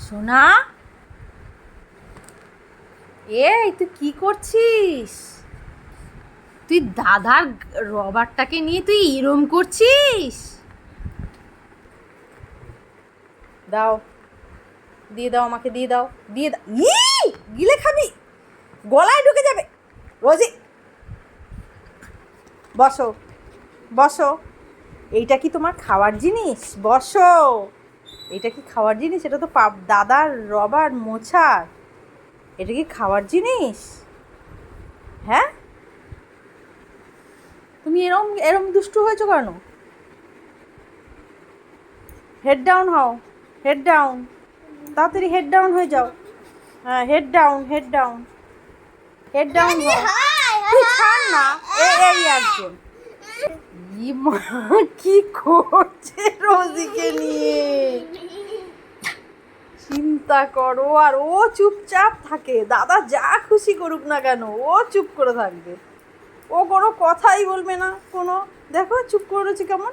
সোনা, এই তুই কি করছিস? তুই দাদার রবারটাকে নিয়ে তুই এরম করছিস? দাও, দিয়ে দাও, আমাকে দিয়ে দাও, দিয়ে দাও। গিলে খাবি, গলায় ঢুকে যাবে। রোজি, বসো বসো। এইটা কি তোমার খাওয়ার জিনিস? বসো। এটা কি খাওয়ার জিনিস? এটা তো দাদার রবার মোছার। এটা কি খাওয়ার জিনিস? হ্যাঁ, তুমি এরম এরম দুষ্টু হয়েছো কেন? হেড ডাউন হও, হেড ডাউন, তাড়াতাড়ি হেড ডাউন হয়ে যাও। হ্যাঁ, head down, head down, head down হও। তুই ছাড় না। এই একজন কি করছে রোজিকে নিয়ে? চিন্তা করো। আর ও চুপচাপ থাকে, দাদা যা খুশি করুক না কেন ও চুপ করে থাকবে। ও কোনো কথাই বলবে না কোনো। দেখো চুপ করেছে কেমন।